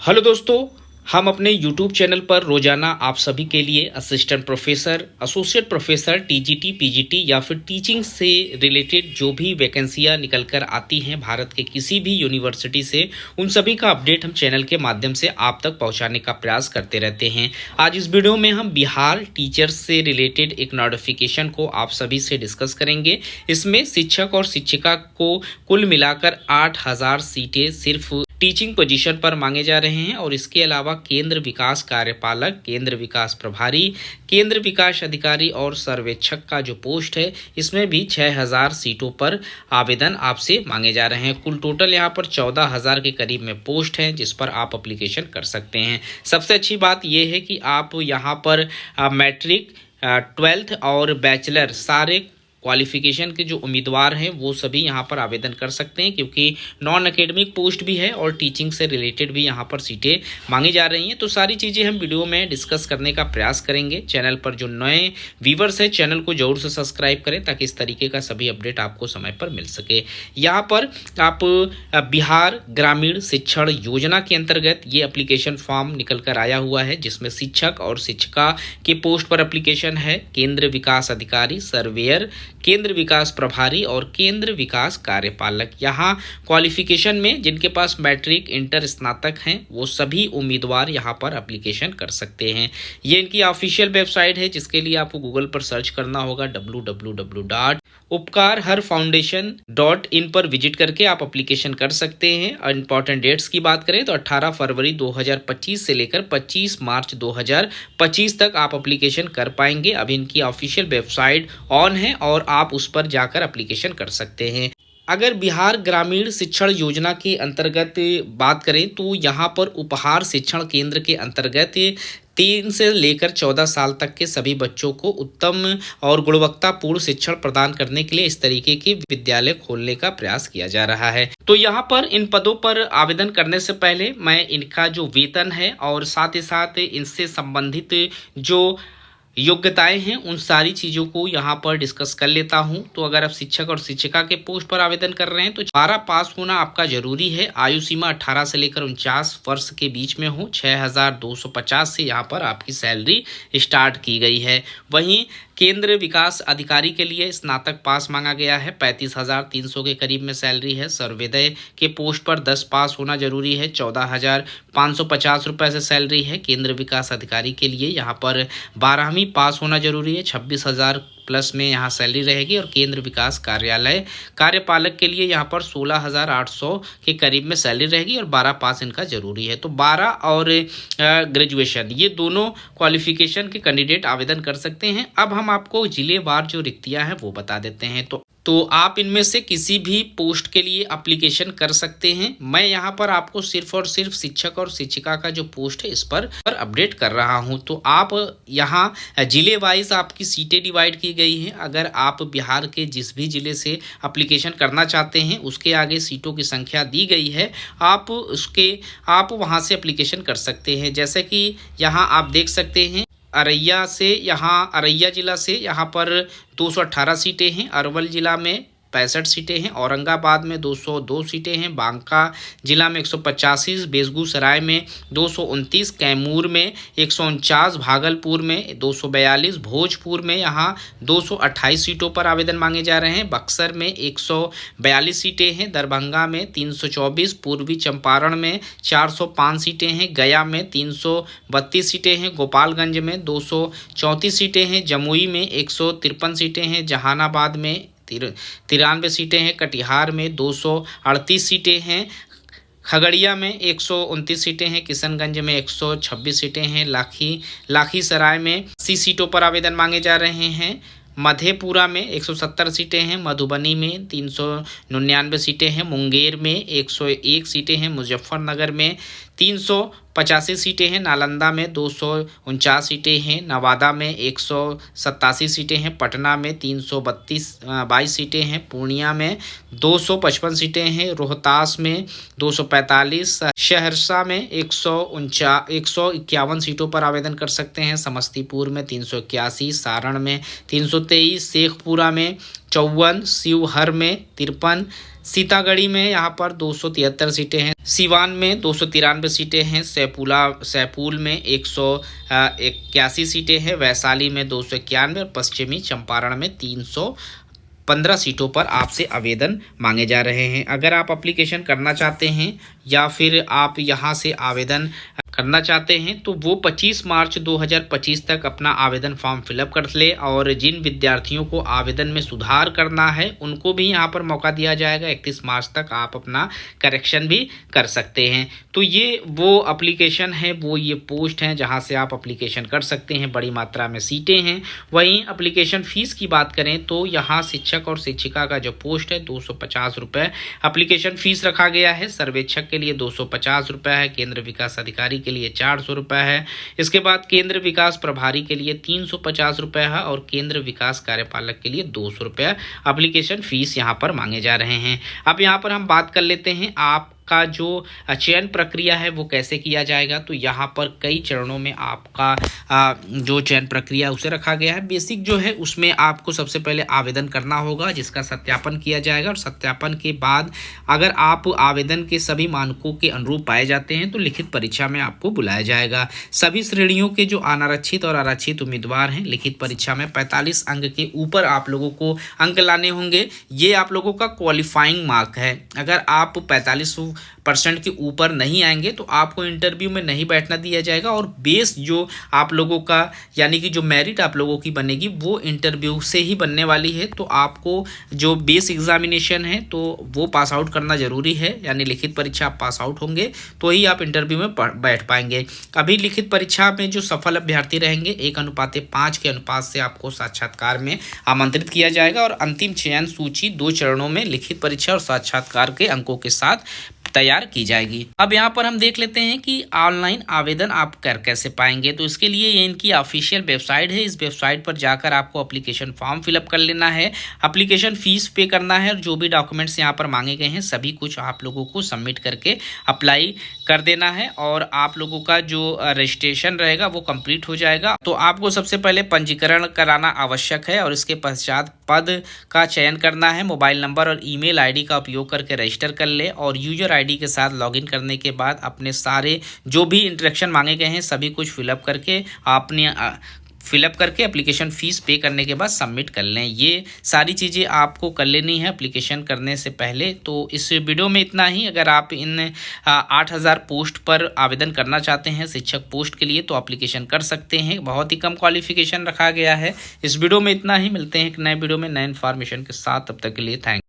Hello दोस्तों, हम अपने YouTube चैनल पर रोजाना आप सभी के लिए assistant professor, associate professor, TGT, PGT या फिर टीचिंग से रिलेटेड जो भी वैकेंसियां निकल कर आती हैं भारत के किसी भी यूनिवर्सिटी से, उन सभी का अपडेट हम चैनल के माध्यम से आप तक पहुंचाने का प्रयास करते रहते हैं। आज इस वीडियो में हम बिहार टीचर्स से रिलेटेड एक नोटिफिकेशन को आप सभी से डिस्कस करेंगे। इसमें शिक्षक और शिक्षिका को कुल मिलाकर 8,000 सीटें सिर्फ टीचिंग पोजीशन पर मांगे जा रहे हैं और इसके अलावा केंद्र विकास कार्यपालक, केंद्र विकास प्रभारी, केंद्र विकास अधिकारी और सर्वेक्षक का जो पोस्ट है इसमें भी 6,000 सीटों पर आवेदन आपसे मांगे जा रहे हैं। कुल टोटल यहाँ पर 14,000 के करीब में पोस्ट हैं जिस पर आप एप्लीकेशन कर सकते हैं। सबसे अच्छी बात यह है कि आप यहाँ पर मैट्रिक, 12th और बैचलर सारे क्वालिफिकेशन के जो उम्मीदवार हैं वो सभी यहाँ पर आवेदन कर सकते हैं, क्योंकि नॉन एकेडमिक पोस्ट भी है और टीचिंग से रिलेटेड भी यहाँ पर सीटें मांगी जा रही हैं। तो सारी चीज़ें हम वीडियो में डिस्कस करने का प्रयास करेंगे। चैनल पर जो नए व्यूवर्स हैं चैनल को जरूर से सब्सक्राइब करें ताकि इस तरीके का सभी अपडेट आपको समय पर मिल सके। यहाँ पर आप बिहार ग्रामीण शिक्षण योजना के अंतर्गत ये एप्लीकेशन फॉर्म निकल कर आया हुआ है जिसमें शिक्षक और शिक्षिका के पोस्ट पर एप्लीकेशन है। केंद्र विकास अधिकारी, सर्वेयर, केंद्र विकास प्रभारी और केंद्र विकास कार्यपालक। यहाँ क्वालिफिकेशन में जिनके पास मैट्रिक, इंटर, स्नातक हैं वो सभी उम्मीदवार यहाँ पर एप्लीकेशन कर सकते हैं। ये इनकी ऑफिशियल वेबसाइट है जिसके लिए आपको गूगल पर सर्च करना होगा www.upkarharfoundation.in पर विजिट करके आप एप्लीकेशन कर सकते हैं। और इंपॉर्टेंट डेट्स की बात करें तो 18 फरवरी 2025 से लेकर 25 मार्च 2025 तक आप एप्लीकेशन कर पाएंगे। अभी इनकी ऑफिशियल वेबसाइट ऑन है और आप उस पर जाकर एप्लीकेशन कर सकते हैं। अगर बिहार ग्रामीण शिक्षण योजना के अंतर्गत बात करें तो यहाँ पर उपहार शिक्षण केंद्र के अंतर्गत 3 से लेकर 14 साल तक के सभी बच्चों को उत्तम और गुणवत्तापूर्ण शिक्षण प्रदान करने के लिए इस तरीके के विद्यालय खोलने का प्रयास किया जा रहा है। तो यहाँ पर इन पदों पर आवेदन करने से पहले मैं इनका जो वेतन है और साथ ही साथ इनसे संबंधित जो योग्यताएं हैं उन सारी चीज़ों को यहाँ पर डिस्कस कर लेता हूँ। तो अगर आप शिक्षक और शिक्षिका के पोस्ट पर आवेदन कर रहे हैं तो 12 पास होना आपका जरूरी है। आयु सीमा 18 से लेकर 49 वर्ष के बीच में हो। 6,250 से यहाँ पर आपकी सैलरी स्टार्ट की गई है। वहीं केंद्र विकास अधिकारी के लिए स्नातक पास मांगा गया है। 35,300 के करीब में सैलरी है। सर्वोदय के पोस्ट पर 10 पास होना जरूरी है। 14,550 रुपये से सैलरी है। केंद्र विकास अधिकारी के लिए यहाँ पर 12वीं पास होना जरूरी है। 26,000 प्लस में यहाँ सैलरी रहेगी। और केंद्र विकास कार्यालय कार्यपालक के लिए यहाँ पर 16,800 के करीब में सैलरी रहेगी और 12 पास इनका जरूरी है। तो 12 और ग्रेजुएशन ये दोनों क्वालिफिकेशन के कैंडिडेट आवेदन कर सकते हैं। अब हम आपको जिलेवार जो रिक्तियां हैं वो बता देते हैं। तो आप इनमें से किसी भी पोस्ट के लिए एप्लीकेशन कर सकते हैं। मैं यहाँ पर आपको सिर्फ और सिर्फ शिक्षक और शिक्षिका का जो पोस्ट है इस पर अपडेट कर रहा हूँ। तो आप यहाँ जिले वाइज आपकी सीटें डिवाइड की गई हैं। अगर आप बिहार के जिस भी जिले से एप्लीकेशन करना चाहते हैं उसके आगे सीटों की संख्या दी गई है, आप वहाँ से एप्लीकेशन कर सकते हैं। जैसे कि यहाँ आप देख सकते हैं अररिया जिला से यहाँ पर 218 सीटें हैं। अरवल जिला में 65 सीटें हैं। औरंगाबाद में 202 सीटें हैं। बांका जिला में 185, बेगूसराय में 229, कैमूर में 149, भागलपुर में 242, भोजपुर में यहाँ 228 सीटों पर आवेदन मांगे जा रहे हैं। बक्सर में 142 सीटें हैं। दरभंगा में 324, पूर्वी चंपारण में 405 सीटें हैं। गया में 332 सीटें हैं। गोपालगंज में 234 सीटें हैं। जमुई में 153 सीटें हैं। जहानाबाद में 93 सीटें हैं। कटिहार में 238 सीटें हैं। खगड़िया में 129 सीटें हैं। किशनगंज में 126 सीटें हैं। लाखीसराय में 80 सीटों पर आवेदन मांगे जा रहे हैं। मधेपुरा में 170 सीटें हैं। मधुबनी में 399 सीटें हैं। मुंगेर में 101 सीटें हैं। मुजफ्फरनगर में 385 सीटें हैं। नालंदा में 249 सीटें हैं। नवादा में 187 सीटें हैं। पटना में 322 सीटें हैं। पूर्णिया में 255 सीटें हैं। रोहतास में 245, सहरसा में 151 सीटों पर आवेदन कर सकते हैं। समस्तीपुर में 381, सारण में 323, शेखपुरा में 54, शिवहर में 53, सीतागढ़ी में यहाँ पर 273 सीटें हैं, सिवान में 293 सीटें हैं, सैपुल में 181 सीटें हैं, वैशाली में 291 और पश्चिमी चंपारण में 315 सीटों पर आपसे आवेदन मांगे जा रहे हैं। अगर आप एप्लीकेशन करना चाहते हैं या फिर आप यहां से आवेदन करना चाहते हैं तो वो 25 मार्च 2025 तक अपना आवेदन फॉर्म फिलअप कर ले। और जिन विद्यार्थियों को आवेदन में सुधार करना है उनको भी यहाँ पर मौका दिया जाएगा। 31 मार्च तक आप अपना करेक्शन भी कर सकते हैं। तो ये वो एप्लीकेशन है, वो ये पोस्ट हैं जहाँ से आप एप्लीकेशन कर सकते हैं। बड़ी मात्रा में सीटें हैं। वहीं एप्लीकेशन फ़ीस की बात करें तो यहाँ शिक्षक और शिक्षिका का जो पोस्ट है 250 रुपये एप्लीकेशन फ़ीस रखा गया है। सर्वेक्षक के लिए 250 रुपये है, केंद्र विकास अधिकारी के लिए 400 रुपये है। इसके बाद केंद्र विकास प्रभारी के लिए 350 रुपये है और केंद्र विकास कार्यपालक के लिए 200 रुपये एप्लीकेशन फीस यहाँ पर मांगे जा रहे हैं। अब यहाँ पर हम बात कर लेते हैं आप का जो चयन प्रक्रिया है वो कैसे किया जाएगा। तो यहाँ पर कई चरणों में आपका जो चयन प्रक्रिया उसे रखा गया है। बेसिक जो है उसमें आपको सबसे पहले आवेदन करना होगा जिसका सत्यापन किया जाएगा और सत्यापन के बाद अगर आप आवेदन के सभी मानकों के अनुरूप पाए जाते हैं तो लिखित परीक्षा में आपको बुलाया जाएगा। सभी श्रेणियों के जो अनारक्षित और आरक्षित उम्मीदवार हैं लिखित परीक्षा में 45 अंक के ऊपर आप लोगों को अंक लाने होंगे। ये आप लोगों का क्वालिफाइंग मार्क है। अगर आप 45% के ऊपर नहीं आएंगे तो आपको इंटरव्यू में नहीं बैठना दिया जाएगा और बेस जो आप लोगों का यानी कि जो मेरिट आप लोगों की बनेगी वो इंटरव्यू से ही बनने वाली है। तो आपको जो बेस एग्जामिनेशन है तो वो पास आउट करना ज़रूरी है, यानी लिखित परीक्षा आप पास आउट होंगे तो ही आप इंटरव्यू में बैठ पाएंगे। अभी लिखित परीक्षा में जो सफल अभ्यर्थी रहेंगे 1:5 के अनुपात से आपको साक्षात्कार में आमंत्रित किया जाएगा और अंतिम चयन सूची 2 चरणों में लिखित परीक्षा और साक्षात्कार के अंकों के साथ तैयार की जाएगी। अब यहाँ पर हम देख लेते हैं कि ऑनलाइन आवेदन आप कर कैसे पाएंगे। तो इसके लिए ये इनकी ऑफिशियल वेबसाइट है। इस वेबसाइट पर जाकर आपको एप्लीकेशन फॉर्म फिलअप कर लेना है, एप्लीकेशन फीस पे करना है और जो भी डॉक्यूमेंट्स यहाँ पर मांगे गए हैं सभी कुछ आप लोगों को सबमिट करके अप्लाई कर देना है और आप लोगों का जो रजिस्ट्रेशन रहेगा वो कंप्लीट हो जाएगा। तो आपको सबसे पहले पंजीकरण कराना आवश्यक है और इसके पश्चात पद का चयन करना है। मोबाइल नंबर और ईमेल आईडी का उपयोग करके रजिस्टर कर ले और यूजर आईडी के साथ लॉगिन करने के बाद अपने सारे जो भी इंस्ट्रक्शन मांगे गए हैं सभी कुछ फिलअप करके आपने फिलअप करके एप्लीकेशन फ़ीस पे करने के बाद सबमिट कर लें। ये सारी चीज़ें आपको कर लेनी है एप्लीकेशन करने से पहले। तो इस वीडियो में इतना ही। अगर आप इन 8000 पोस्ट पर आवेदन करना चाहते हैं शिक्षक पोस्ट के लिए तो एप्लीकेशन कर सकते हैं। बहुत ही कम क्वालिफिकेशन रखा गया है। इस वीडियो में इतना ही। मिलते हैं एक नए वीडियो में नए इन्फॉर्मेशन के साथ। तब तक के लिए थैंक